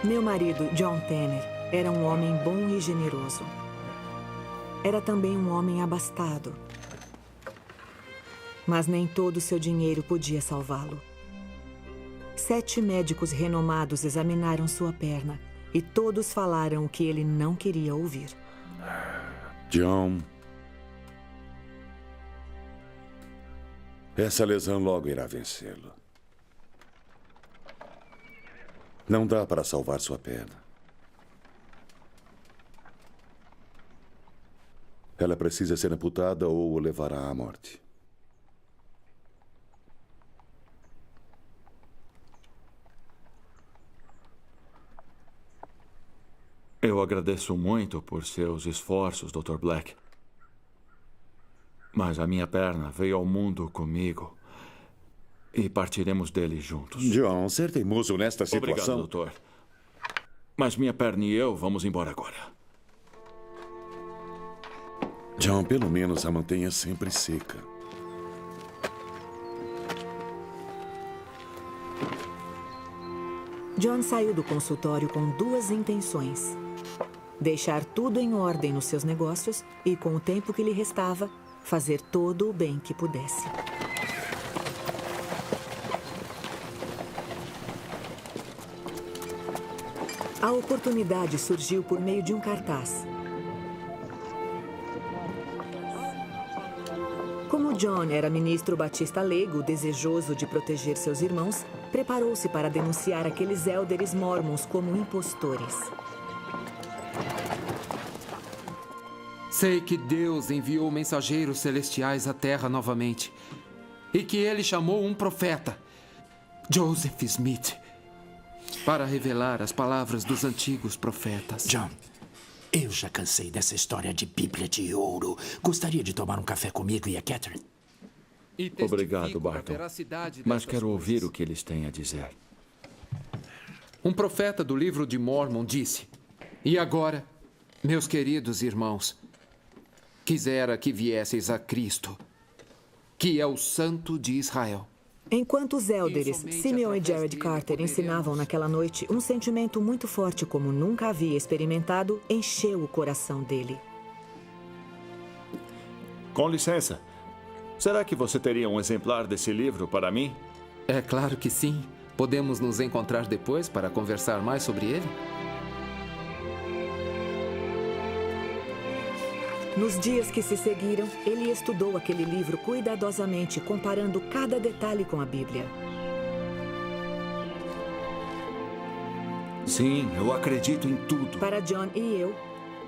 Meu marido, John Tanner, era um homem bom e generoso. Era também um homem abastado. Mas nem todo o seu dinheiro podia salvá-lo. 7 médicos renomados examinaram sua perna e todos falaram o que ele não queria ouvir. John, essa lesão logo irá vencê-lo. Não dá para salvar sua perna. Ela precisa ser amputada ou o levará à morte. Eu agradeço muito por seus esforços, Dr. Black. Mas a minha perna veio ao mundo comigo. E partiremos dele juntos. John, ser teimoso nesta situação... Obrigado, doutor. Mas minha perna e eu vamos embora agora. John, pelo menos a mantenha sempre seca. John saiu do consultório com 2 intenções: deixar tudo em ordem nos seus negócios e, com o tempo que lhe restava, fazer todo o bem que pudesse. A oportunidade surgiu por meio de um cartaz. Como John era ministro batista leigo, desejoso de proteger seus irmãos, preparou-se para denunciar aqueles élderes mórmons como impostores. Sei que Deus enviou mensageiros celestiais à Terra novamente e que ele chamou um profeta, Joseph Smith, para revelar as palavras dos antigos profetas. John, eu já cansei dessa história de Bíblia de ouro. Gostaria de tomar um café comigo e a Catherine? Obrigado, Barton. Mas quero ouvir o que eles têm a dizer. Um profeta do livro de Mórmon disse: "E agora, meus queridos irmãos, quisera que viesseis a Cristo, que é o Santo de Israel." Enquanto os élderes, Simeon e Jared Carter, ensinavam naquela noite, um sentimento muito forte como nunca havia experimentado encheu o coração dele. Com licença. Será que você teria um exemplar desse livro para mim? É claro que sim. Podemos nos encontrar depois para conversar mais sobre ele? Nos dias que se seguiram, ele estudou aquele livro cuidadosamente, comparando cada detalhe com a Bíblia. Sim, eu acredito em tudo. Para John e eu,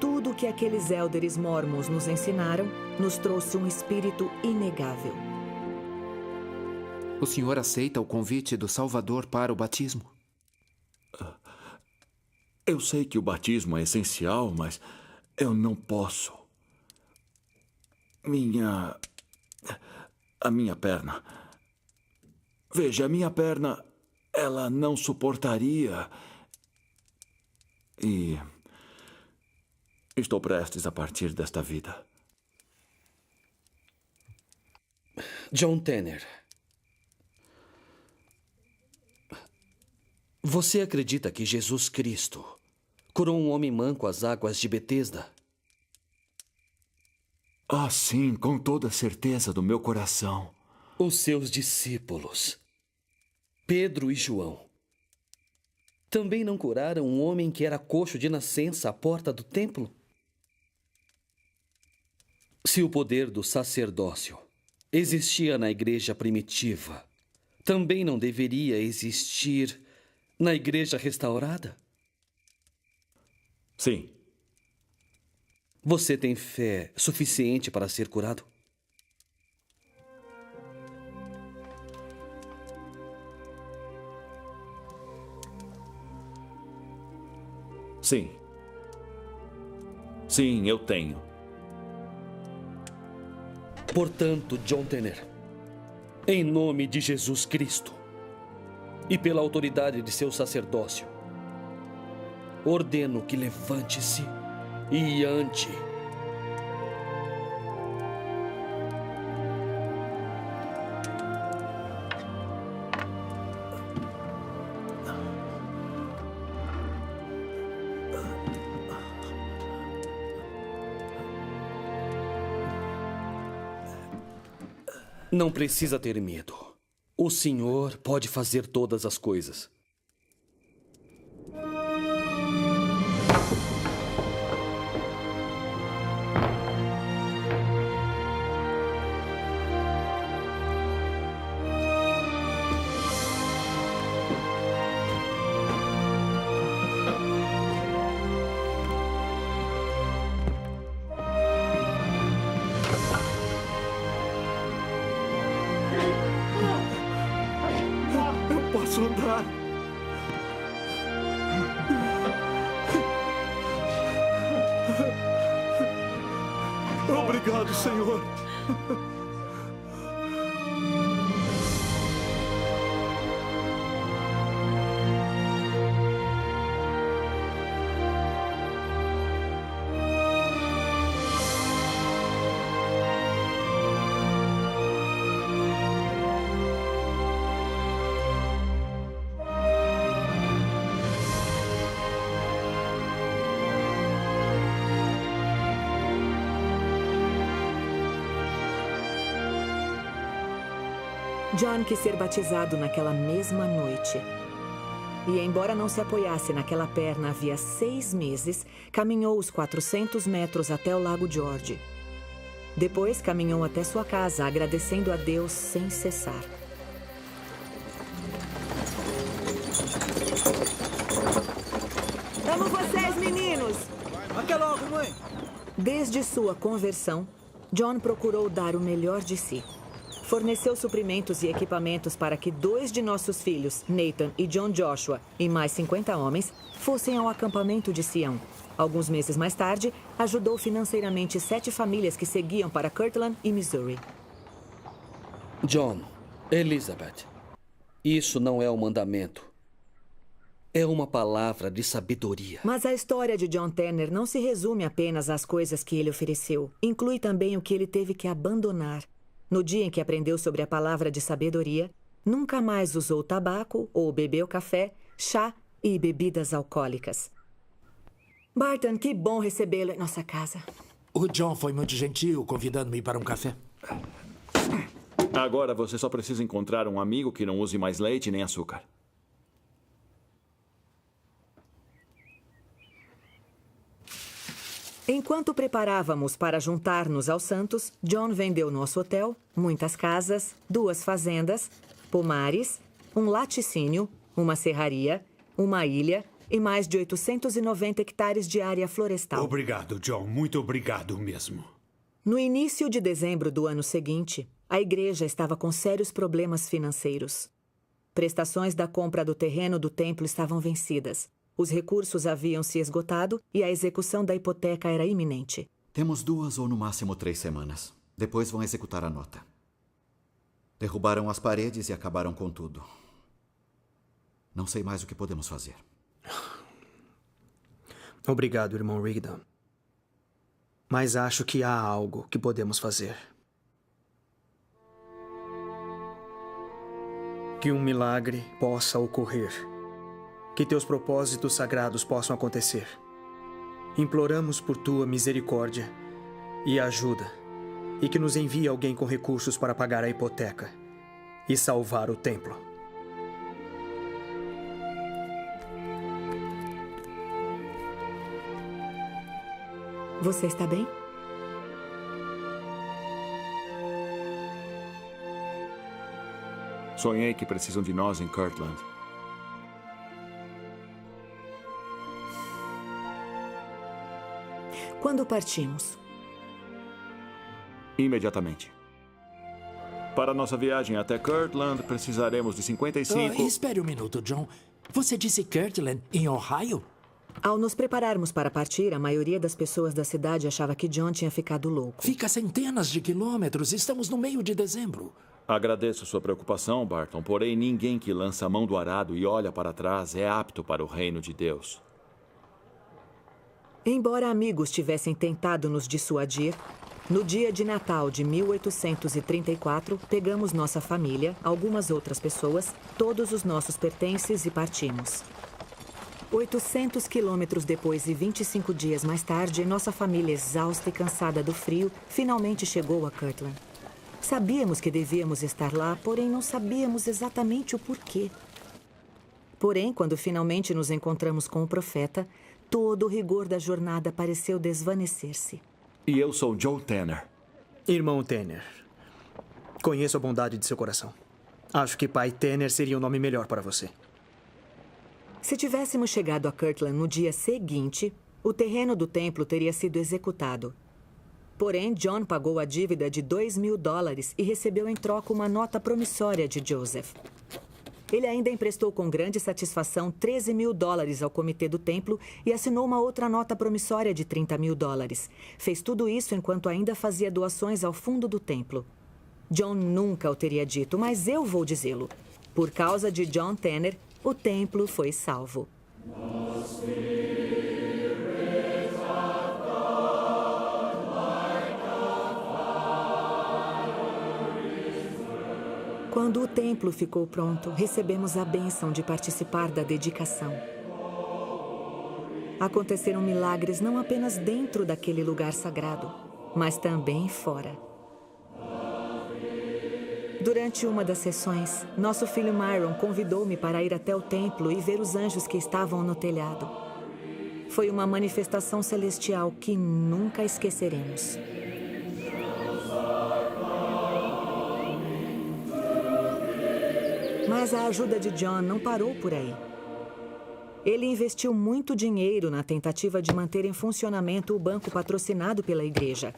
tudo que aqueles élderes mórmons nos ensinaram nos trouxe um espírito inegável. O senhor aceita o convite do Salvador para o batismo? Eu sei que o batismo é essencial, mas eu não posso. A minha perna. Veja, a minha perna, ela não suportaria. E estou prestes a partir desta vida. John Tanner, você acredita que Jesus Cristo curou um homem manco às águas de Betesda? Ah, sim, com toda certeza do meu coração. Os seus discípulos, Pedro e João, também não curaram um homem que era coxo de nascença à porta do templo? Se o poder do sacerdócio existia na igreja primitiva, também não deveria existir na igreja restaurada? Sim. Você tem fé suficiente para ser curado? Sim. Sim, eu tenho. Portanto, John Tanner, em nome de Jesus Cristo e pela autoridade de seu sacerdócio, ordeno que levante-se e ande. Não precisa ter medo. O Senhor pode fazer todas as coisas. Eu posso andar. Obrigado, Senhor. John quis ser batizado naquela mesma noite. E, embora não se apoiasse naquela perna havia 6 meses, caminhou os 400 metros até o Lago George. Depois, caminhou até sua casa, agradecendo a Deus sem cessar. Amo vocês, meninos! Até logo, mãe! Desde sua conversão, John procurou dar o melhor de si. Forneceu suprimentos e equipamentos para que 2 de nossos filhos, Nathan e John Joshua, e mais 50 homens, fossem ao acampamento de Sião. Alguns meses mais tarde, ajudou financeiramente 7 famílias que seguiam para Kirtland e Missouri. John, Elizabeth, isso não é um mandamento. É uma palavra de sabedoria. Mas a história de John Tanner não se resume apenas às coisas que ele ofereceu. Inclui também o que ele teve que abandonar. No dia em que aprendeu sobre a palavra de sabedoria, nunca mais usou tabaco ou bebeu café, chá e bebidas alcoólicas. Barton, que bom recebê-lo em nossa casa. O John foi muito gentil convidando-me para um café. Agora você só precisa encontrar um amigo que não use mais leite nem açúcar. Enquanto preparávamos para juntar-nos aos santos, John vendeu nosso hotel, muitas casas, 2 fazendas, pomares, um laticínio, uma serraria, uma ilha e mais de 890 hectares de área florestal. Obrigado, John. Muito obrigado mesmo. No início de dezembro do ano seguinte, a igreja estava com sérios problemas financeiros. Prestações da compra do terreno do templo estavam vencidas. Os recursos haviam se esgotado e a execução da hipoteca era iminente. Temos 2 ou no máximo 3 semanas. Depois vão executar a nota. Derrubaram as paredes e acabaram com tudo. Não sei mais o que podemos fazer. Obrigado, irmão Rigdon. Mas acho que há algo que podemos fazer. Que um milagre possa ocorrer. Que teus propósitos sagrados possam acontecer. Imploramos por tua misericórdia e ajuda, e que nos envie alguém com recursos para pagar a hipoteca e salvar o templo. Você está bem? Sonhei que precisam de nós em Kirtland. Quando partimos? Imediatamente. Para nossa viagem até Kirtland, precisaremos de 55... Espere um minuto, John. Você disse Kirtland, em Ohio? Ao nos prepararmos para partir, a maioria das pessoas da cidade achava que John tinha ficado louco. Fica a centenas de quilômetros. Estamos no meio de dezembro. Agradeço sua preocupação, Barton, porém ninguém que lança a mão do arado e olha para trás é apto para o reino de Deus. Embora amigos tivessem tentado nos dissuadir, no dia de Natal de 1834, pegamos nossa família, algumas outras pessoas, todos os nossos pertences e partimos. 800 quilômetros depois e 25 dias mais tarde, nossa família, exausta e cansada do frio, finalmente chegou a Kirtland. Sabíamos que devíamos estar lá, porém não sabíamos exatamente o porquê. Porém, quando finalmente nos encontramos com o profeta, todo o rigor da jornada pareceu desvanecer-se. E eu sou John Tanner. Irmão Tanner, conheço a bondade de seu coração. Acho que Pai Tanner seria um nome melhor para você. Se tivéssemos chegado a Kirtland no dia seguinte, o terreno do templo teria sido executado. Porém, John pagou a dívida de $2.000 e recebeu em troca uma nota promissória de Joseph. Ele ainda emprestou com grande satisfação $13.000 ao comitê do templo e assinou uma outra nota promissória de $30.000. Fez tudo isso enquanto ainda fazia doações ao fundo do templo. John nunca o teria dito, mas eu vou dizê-lo. Por causa de John Tanner, o templo foi salvo. Quando o templo ficou pronto, recebemos a bênção de participar da dedicação. Aconteceram milagres não apenas dentro daquele lugar sagrado, mas também fora. Durante uma das sessões, nosso filho Myron convidou-me para ir até o templo e ver os anjos que estavam no telhado. Foi uma manifestação celestial que nunca esqueceremos. Mas a ajuda de John não parou por aí. Ele investiu muito dinheiro na tentativa de manter em funcionamento o banco patrocinado pela igreja.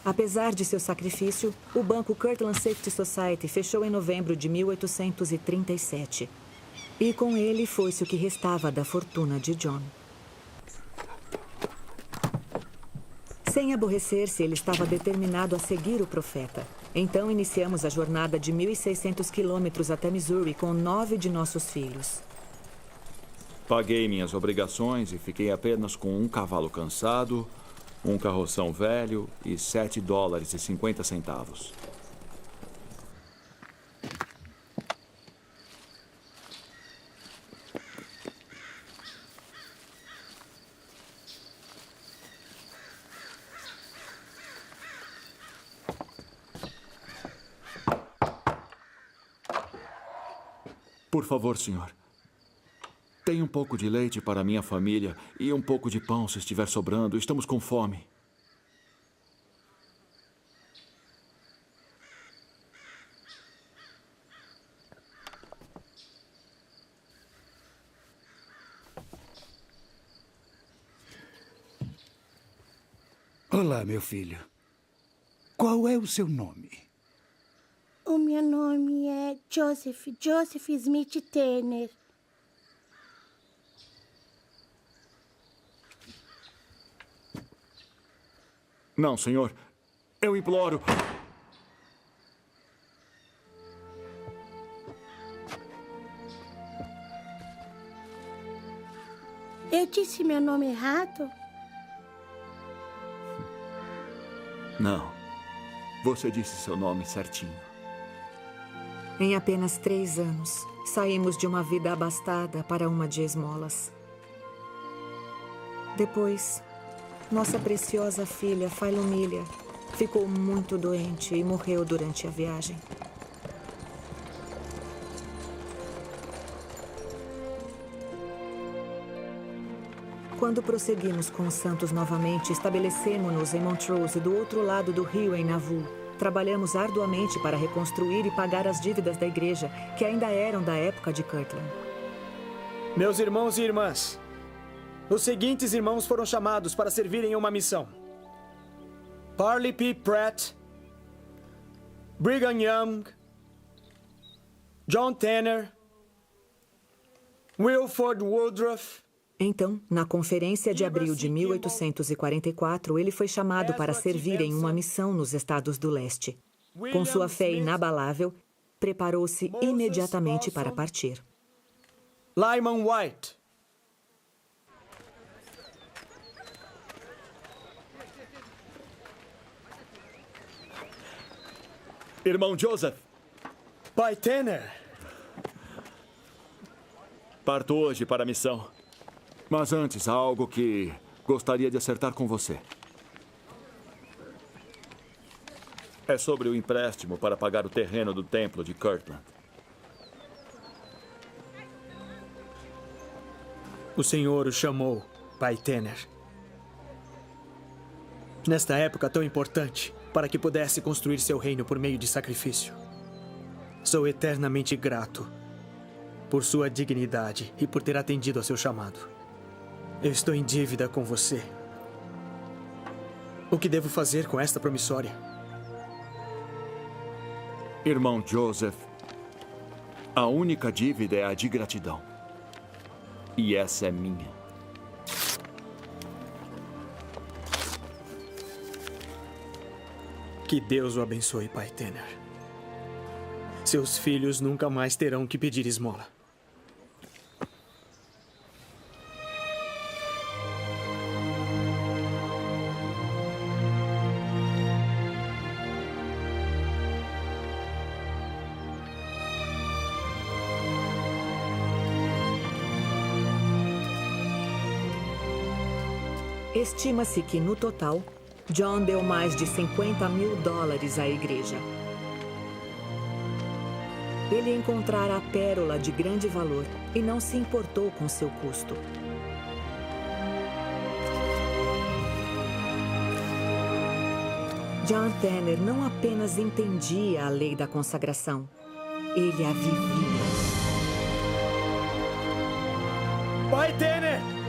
Apesar de seu sacrifício, o banco Kirtland Safety Society fechou em novembro de 1837. E com ele foi-se o que restava da fortuna de John. Sem aborrecer-se, ele estava determinado a seguir o profeta. Então iniciamos a jornada de 1.600 quilômetros até Missouri com 9 de nossos filhos. Paguei minhas obrigações e fiquei apenas com um cavalo cansado, um carroção velho e $7,50. Por favor, senhor. Tem um pouco de leite para minha família e um pouco de pão se estiver sobrando. Estamos com fome. Olá, meu filho. Qual é o seu nome? O meu nome é Joseph Smith Tanner. Não, senhor. Eu imploro. Eu disse meu nome errado? Não. Você disse seu nome certinho. Em apenas 3 anos, saímos de uma vida abastada para uma de esmolas. Depois, nossa preciosa filha, Philomília, ficou muito doente e morreu durante a viagem. Quando prosseguimos com os santos novamente, estabelecemos-nos em Montrose, do outro lado do rio, em Nauvoo. Trabalhamos arduamente para reconstruir e pagar as dívidas da igreja, que ainda eram da época de Kirtland. Meus irmãos e irmãs, os seguintes irmãos foram chamados para servirem em uma missão: Parley P. Pratt, Brigham Young, John Tanner, Wilford Woodruff. Então, na Conferência de Abril de 1844, ele foi chamado para servir em uma missão nos Estados do Leste. Com sua fé inabalável, preparou-se imediatamente para partir. Lyman White. Irmão Joseph. Pai Tanner. Parto hoje para a missão. Mas antes, há algo que gostaria de acertar com você. É sobre o empréstimo para pagar o terreno do templo de Kirtland. O Senhor o chamou, Pai Tanner. Nesta época tão importante, para que pudesse construir seu reino por meio de sacrifício. Sou eternamente grato por sua dignidade e por ter atendido ao seu chamado. Eu estou em dívida com você. O que devo fazer com esta promissória? Irmão Joseph, a única dívida é a de gratidão. E essa é minha. Que Deus o abençoe, Pai Tanner. Seus filhos nunca mais terão que pedir esmola. Estima-se que, no total, John deu mais de $50 mil à igreja. Ele encontrara a pérola de grande valor e não se importou com seu custo. John Tanner não apenas entendia a lei da consagração, ele a vivia. Pai Tanner!